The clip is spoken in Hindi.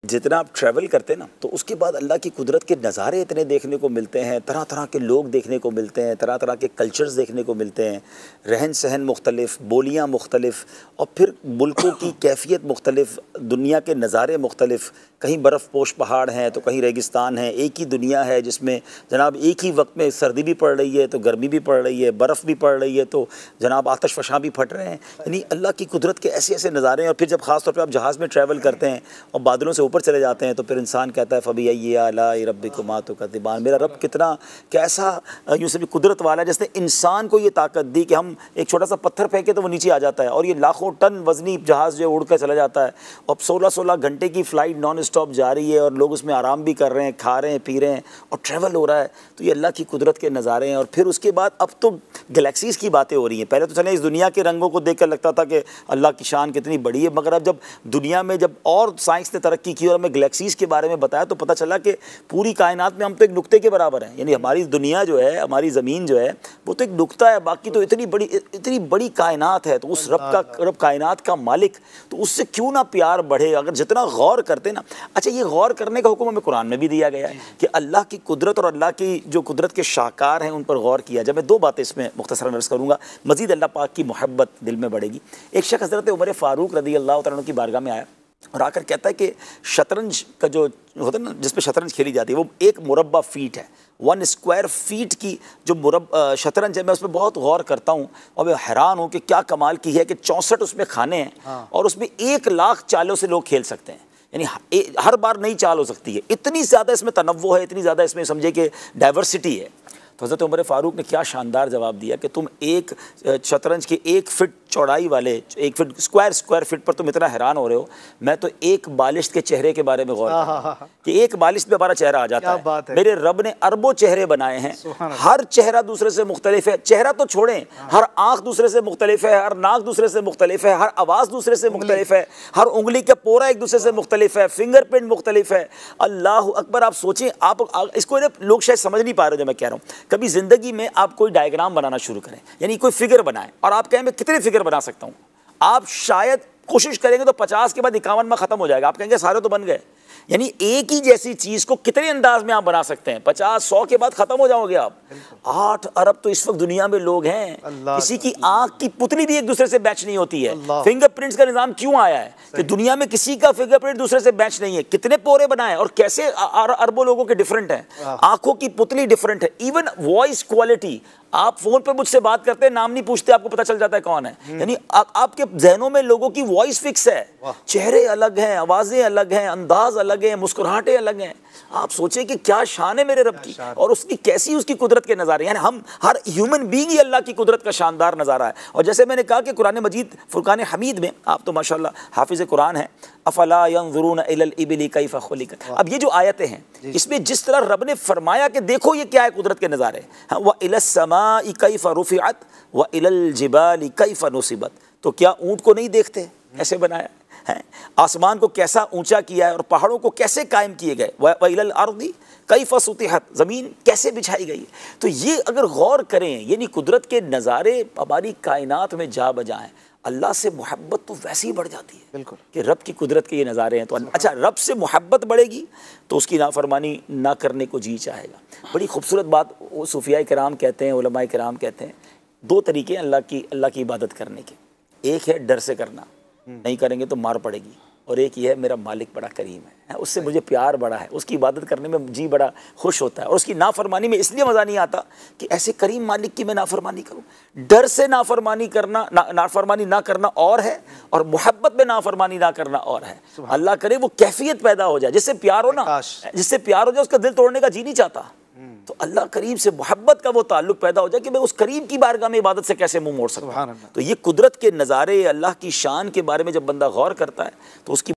जितना आप ट्रैवल करते हैं ना, तो उसके बाद अल्लाह की कुदरत के नज़ारे इतने देखने को मिलते हैं, तरह तरह के लोग देखने को मिलते हैं, तरह तरह के कल्चर्स देखने को मिलते हैं, रहन सहन मुख्तलिफ, बोलियाँ मुख्तलिफ, और फिर मुल्कों की कैफियत मुख्तलिफ, दुनिया के नज़ारे मुख्तलिफ। कहीं बर्फ़ पोश पहाड़ हैं तो कहीं रेगिस्तान है। एक ही दुनिया है जिसमें जनाब एक ही वक्त में सर्दी भी पड़ रही है तो गर्मी भी पड़ रही है, बर्फ़ भी पड़ रही है तो जनाब आतश फशां भी फट रहे हैं। यानी अल्लाह की कुदरत के ऐसे ऐसे नज़ारे हैं। और फिर जब ख़ास तौर पर आप जहाज़ में ट्रैवल करते हैं और बादलों से ऊपर चले जाते हैं तो फिर इंसान कहता है फ़बी आला रब्बिकुमा तुकज़्ज़िबान, मेरा रब कितना कैसा यूँ से भी कुदरत वाला है, जिसने इंसान को ये ताकत दी कि हम एक छोटा सा पत्थर फेंके तो वो नीचे आ जाता है, और ये लाखों टन वज़नी जहाज़ जो उड़ कर चला जाता है। अब 16-16 घंटे की फ़्लाइट नॉन स्टॉप जा रही है और लोग उसमें आराम भी कर रहे हैं, खा रहे हैं, पी रहे हैं और ट्रैवल हो रहा है। तो ये अल्लाह की कुदरत के नज़ारे हैं। और फिर उसके बाद अब तो गैलेक्सीज़ की बातें हो रही हैं। पहले तो चले इस दुनिया के रंगों को देख कर लगता था कि अल्लाह की शान कितनी बड़ी है, मगर अब जब दुनिया में जब और साइंस ने तरक्की की और हमें गैलेक्सीज़ के बारे में बताया तो पता चला कि पूरी कायनात में हम तो एक नुक्ते के बराबर हैं। यानी हमारी दुनिया जो है, हमारी ज़मीन जो है, वो तो एक नुक्ता है, बाकी तो इतनी बड़ी कायनात है। तो उस रब कायनात का मालिक, तो उससे क्यों ना प्यार बढ़े अगर जितना गौर करते ना। अच्छा, ये गौर करने का हुक्म हमें कुरान में भी दिया गया है कि अल्लाह की कुदरत और अल्लाह की जो कुदरत के शाहकार हैं उन पर गौर किया जाए। मैं दो बातें इसमें मुख्तसरन अर्ज़ करूँगा, मज़ीद अल्लाह पाक की मोहब्बत दिल में बढ़ेगी। एक शख्स हज़रत उमर फ़ारूक रज़ी अल्लाह तआला अन्हु की बारगाह में आया और आकर कहता है कि शतरंज का जो होता है ना, जिस पे शतरंज खेली जाती है, वो एक मुरब्बा फीट है, 1 स्क्वायर फीट की जो शतरंज है। मैं उसमें बहुत गौर करता हूँ और मैं हैरान हूँ कि क्या कमाल की है कि 64 उसमें खाने हैं और उसमें 1 लाख चालों से लोग खेल सकते हैं। यानी हर बार नई चाल हो सकती है। इतनी ज़्यादा इसमें तनव्वु है, इतनी ज़्यादा इसमें समझे कि डाइवर्सिटी है। तो हज़रत उमर फ़ारूक ने क्या शानदार जवाब दिया कि तुम एक शतरंज के 1 फिट चौड़ाई वाले 1 फिट स्क्वायर फिट पर तुम इतना हैरान हो रहे हो। मैं तो एक बालिश के चेहरे के बारे में गौर कर रहा हूं कि एक बालिश में हमारा चेहरा आ जाता है। मेरे रब ने अरबों चेहरे बनाए हैं, हर चेहरा दूसरे से मुख्तलिफ है। चेहरा तो छोड़ें, हर आँख दूसरे से मुख्तलिफ है, हर नाक दूसरे से मुख्तलिफ है, हर आवाज़ दूसरे से मुख्तलिफ है, हर उंगली का पोरा एक दूसरे से मुख्तलिफ है, फिंगरप्रिंट मुख्तलिफ है। अल्लाह अकबर। आप सोचें, आप इसको लोग शायद समझ नहीं पा रहे जो मैं कह रहा हूँ। कभी ज़िंदगी में आप कोई डायग्राम बनाना शुरू करें, यानी कोई फिगर बनाएं और आप कहें मैं कितने फिगर बना सकता हूँ, आप शायद कोशिश करेंगे तो 50 के बाद 51 में ख़त्म हो जाएगा। आप कहेंगे सारे तो बन गए। यानी एक ही जैसी चीज़ को कितने अंदाज में आप बना सकते हैं, 50-100 के बाद ख़त्म हो जाओगे आप। 8 अरब तो इस वक्त दुनिया में लोग हैं, किसी की आँख की पुतली भी एक दूसरे से मैच नहीं होती है। फिंगरप्रिंट्स का निज़ाम क्यों आया है कि दुनिया में किसी का फिंगरप्रिंट दूसरे से मैच नहीं है। कितने पोरे बनाए और कैसे अरबों लोगों के डिफरेंट हैं, आँखों की पुतली डिफरेंट है। इवन वॉइस क्वालिटी, आप फोन पे मुझसे बात करते हैं, नाम नहीं पूछते, आपको पता चल जाता है कौन है। यानी आपके जहनों में लोगों की वॉइस फिक्स है, चेहरे अलग हैं, आवाज़ें अलग हैं, अंदाज अलग हैं, मुस्कुराहटें अलग हैं। आप सोचें कि क्या शान है मेरे रब की और उसकी कैसी उसकी कुदरत के नज़ारे। यानी हम हर ह्यूमन बीइंग ही अल्लाह की कुदरत का शानदार नज़ारा है। और जैसे मैंने कहा कि कुरान मजीद फुरकान हमीद में, आप तो माशाल्लाह हाफिज़ कुरान है, अफला यंजुरून इलल इबिली कैफ़ खुलिकत। अब ये जो आयतें हैं इसमें जिस तरह रब ने फरमाया कि देखो ये क्या है कुदरत के नज़ारे, व इलस समाई कैफ़ रुफ़िअत व इलल जिबाली कैफ़ नुसिबत। तो क्या ऊँट को नहीं देखते ऐसे बनाया है, आसमान को कैसा ऊंचा किया है और पहाड़ों को कैसे कायम किए गए, व इलल अर्दी कैफ़ सुतिहत, ज़मीन कैसे बिछाई गई है। तो ये अगर गौर करें, यानी कुदरत के नज़ारे हमारी कायनात में जा बजाएँ, अल्लाह से मोहब्बत तो वैसे ही बढ़ जाती है। बिल्कुल कि रब की कुदरत के ये नज़ारे हैं। तो अच्छा, रब से मोहब्बत बढ़ेगी तो उसकी नाफरमानी ना करने को जी चाहेगा। बड़ी खूबसूरत बात वो सूफिया किराम कहते हैं, उलमा किराम कहते हैं, 2 तरीके अल्लाह की इबादत करने के। एक है डर से करना, नहीं करेंगे तो मार पड़ेगी, और एक ये है मेरा मालिक बड़ा करीम है, उससे मुझे प्यार बड़ा है, उसकी इबादत करने में जी बड़ा खुश होता है, और उसकी नाफरमानी में इसलिए मज़ा नहीं आता कि ऐसे करीम मालिक की मैं नाफरमानी करूं। डर से नाफरमानी करना, नाफरमानी ना करना और है, और मोहब्बत में नाफरमानी ना करना और है। अल्लाह करे वो कैफियत पैदा हो जाए, जिससे प्यार हो ना, जिससे प्यार हो जाए उसका दिल तोड़ने का जी नहीं चाहता। तो अल्लाह करीम से मोहब्बत का वो ताल्लुक पैदा हो जाए कि मैं उस करीम की बारगाह में इबादत से कैसे मुंह मोड़ सकता हूं। तो ये कुदरत के नज़ारे, अल्लाह की शान के बारे में जब बंदा गौर करता है तो उसकी